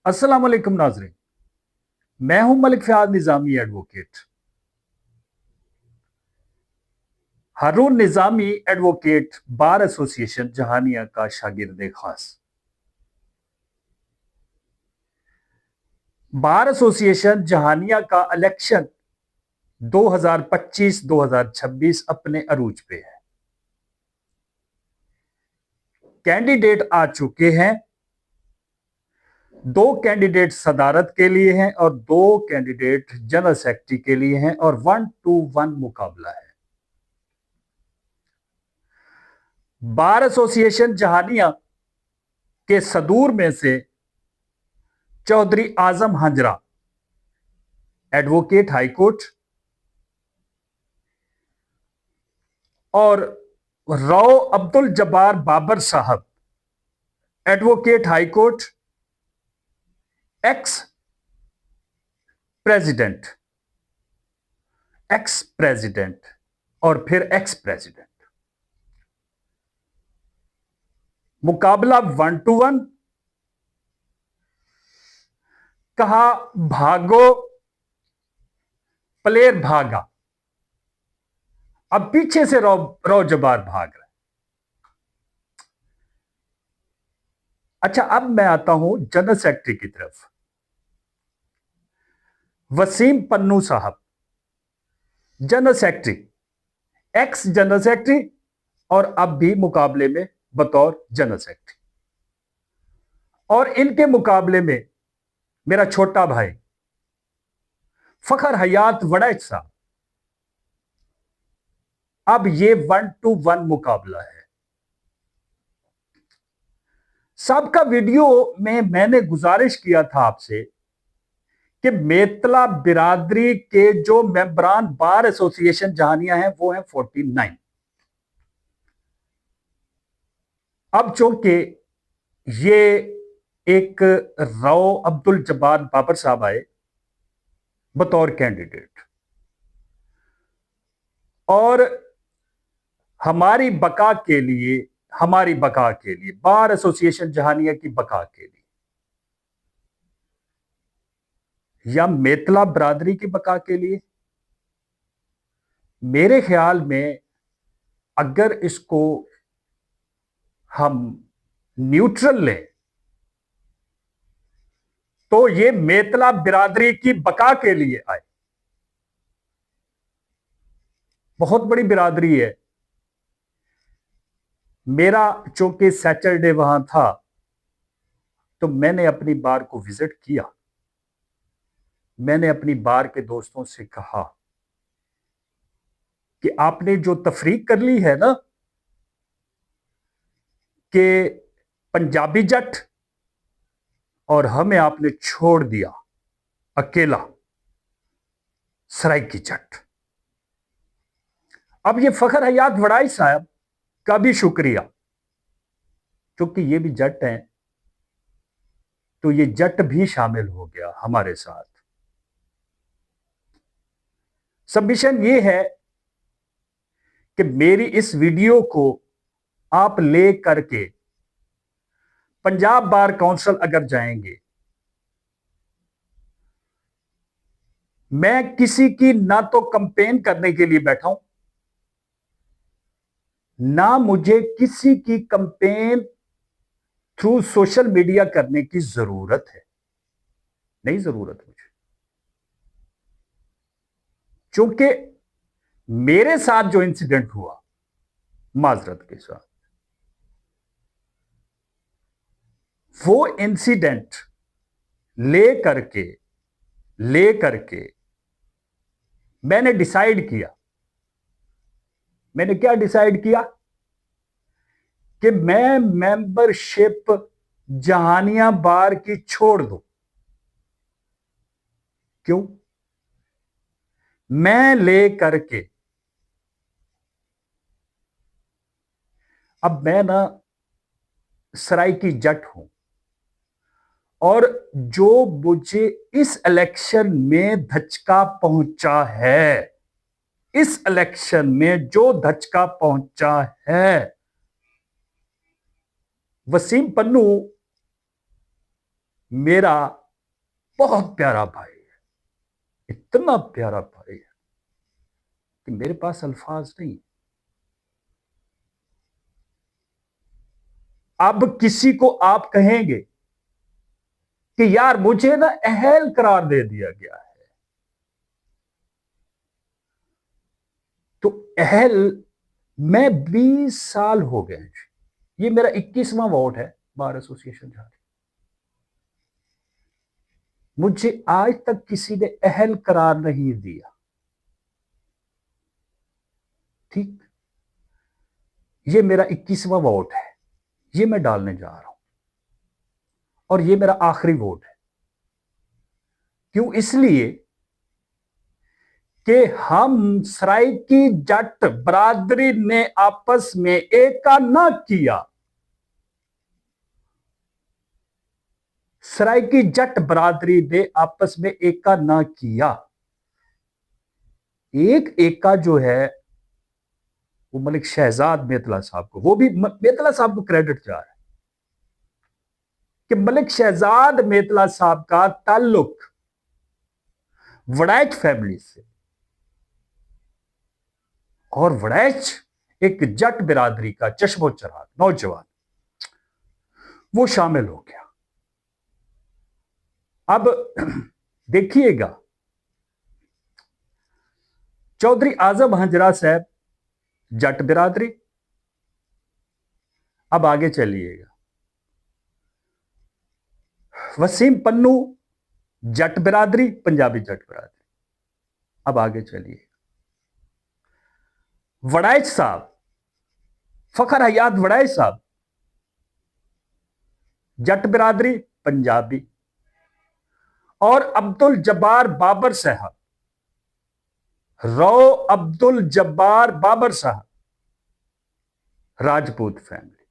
अस्सलाम वालेकुम नाजरीन। मैं हूं मलिक फ़याज़ निज़ामी एडवोकेट। हारून निज़ामी एडवोकेट बार एसोसिएशन जहानिया का शागिर्द खास। बार एसोसिएशन जहानिया का इलेक्शन 2025-2026 अपने अरूज पे है। कैंडिडेट आ चुके हैं। 2 कैंडिडेट सदारत के लिए हैं और 2 कैंडिडेट जनरल सेक्रेटरी के लिए हैं और 1-to-1 मुकाबला है। बार एसोसिएशन जहानिया के सदूर में से चौधरी आजम हंजरा एडवोकेट हाईकोर्ट और राव अब्दुल जब्बार बाबर साहब advocate high court, ex president, ex president और फिर एक्स प्रेसिडेंट। मुकाबला 1-to-1। कहा भागो, प्लेयर भागा। अब पीछे से राव जब्बार भाग रहा है। अच्छा, अब मैं आता हूं जनरल सेक्रेटरी की तरफ। वसीम पन्नू साहब general secretary, x general secretary और अब भी मुकाबले में बतौर जनरल सेक्रेटरी। और इनके मुकाबले में मेरा छोटा भाई फखर हयात वड़ैच साहब। अब ये 1-to-1 मुकाबला है। सबका वीडियो में मैंने गुजारिश किया था आपसे कि मेतला बिरादरी के जो मेंबरान बार एसोसिएशन जहानिया हैं वो हैं 49। अब चूंकि ये एक राव अब्दुल जब्बार बाबर साहब आए बतौर कैंडिडेट और हमारी बका के लिए, बार एसोसिएशन जहानिया की बका के लिए या मेतला बरादरी की बका के लिए, मेरे ख्याल में अगर इसको हम न्यूट्रल लें तो ये मेतला बिरादरी की बका के लिए आए। बहुत बड़ी बिरादरी है। मेरा चूंकि सैटरडे वहां था तो मैंने अपनी बार को विजिट किया। मैंने अपनी बार के दोस्तों से कहा कि आपने जो तफरीक कर ली है ना कि पंजाबी जट और हमें आपने छोड़ दिया अकेला सराइकी जट। अब ये फखर हयात वड़ाई साहब का भी शुक्रिया, क्योंकि ये भी जट हैं तो ये जट भी शामिल हो गया हमारे साथ। सबमिशन ये है कि मेरी इस वीडियो को आप ले करके पंजाब बार काउंसिल अगर जाएंगे, मैं किसी की ना तो कंपेन करने के लिए बैठा हूं, ना मुझे किसी की कंपेन थ्रू सोशल मीडिया करने की जरूरत है। नहीं जरूरत मुझे, क्योंकि मेरे साथ जो इंसिडेंट हुआ माजरत के साथ, वो इंसिडेंट ले करके मैंने डिसाइड किया। मैंने क्या डिसाइड किया कि मैं मेंबरशिप जहानिया बार की छोड़ दूं। क्यों? मैं ले करके, अब मैं ना सराइकी जट हूं और जो मुझे इस इलेक्शन में धचका पहुंचा है, इस इलेक्शन में जो धचका पहुंचा है, वसीम पन्नू मेरा बहुत प्यारा भाई है, इतना प्यारा भाई है कि मेरे पास अल्फाज नहीं। अब किसी को आप कहेंगे कि यार मुझे ना अहल करार दे दिया गया है, तो अहल, मैं 20 साल हो गए, ये मेरा 21वां वोट है बार एसोसिएशन झारखंड। मुझे आज तक किसी ने अहल करार नहीं दिया। ठीक, ये मेरा 21वां वोट है, ये मैं डालने जा रहा हूं और ये मेरा आखिरी वोट है। क्यों? इसलिए कि हम सराइकी जट बरादरी ने आपस में एका ना किया। सराइकी जट बरादरी ने आपस में एका ना किया। एक एका जो है वो मलिक शहजाद मेतला साहब को, वो भी मेतला साहब को क्रेडिट जा रहा है कि मलिक शहजाद मेतला साहब का ताल्लुक वड़ैच फैमिली से, और वड़ैच एक जट बिरादरी का चश्मो चराग नौजवान, वो शामिल हो गया। अब देखिएगा, चौधरी आजम हंजरा साहब जट बिरादरी। अब आगे चलिएगा, वसीम पन्नू जट बिरादरी, पंजाबी जट बिरादरी। अब आगे चलिए, वड़ैच साहब, फखर हयात वड़ैच साहब जट बिरादरी, पंजाबी। और अब्दुल जब्बार बाबर साहब, रो अब्दुल जब्बार बाबर साहब, राजपूत फैमिली।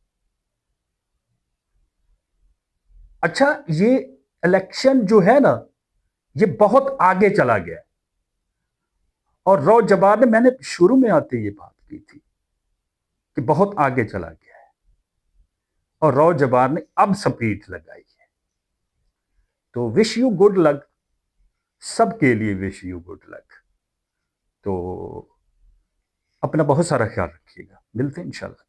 अच्छा, ये इलेक्शन जो है ना, ये बहुत आगे चला गया। और रो जब्बार ने, मैंने शुरू में आते ये बात की थी कि बहुत आगे चला गया है, और रो जब्बार ने अब स्पीड लगाई है। तो विश यू गुड लक, सबके लिए विश यू गुड लक। तो अपना बहुत सारा ख्याल रखिएगा, मिलते हैं इंशाल्लाह।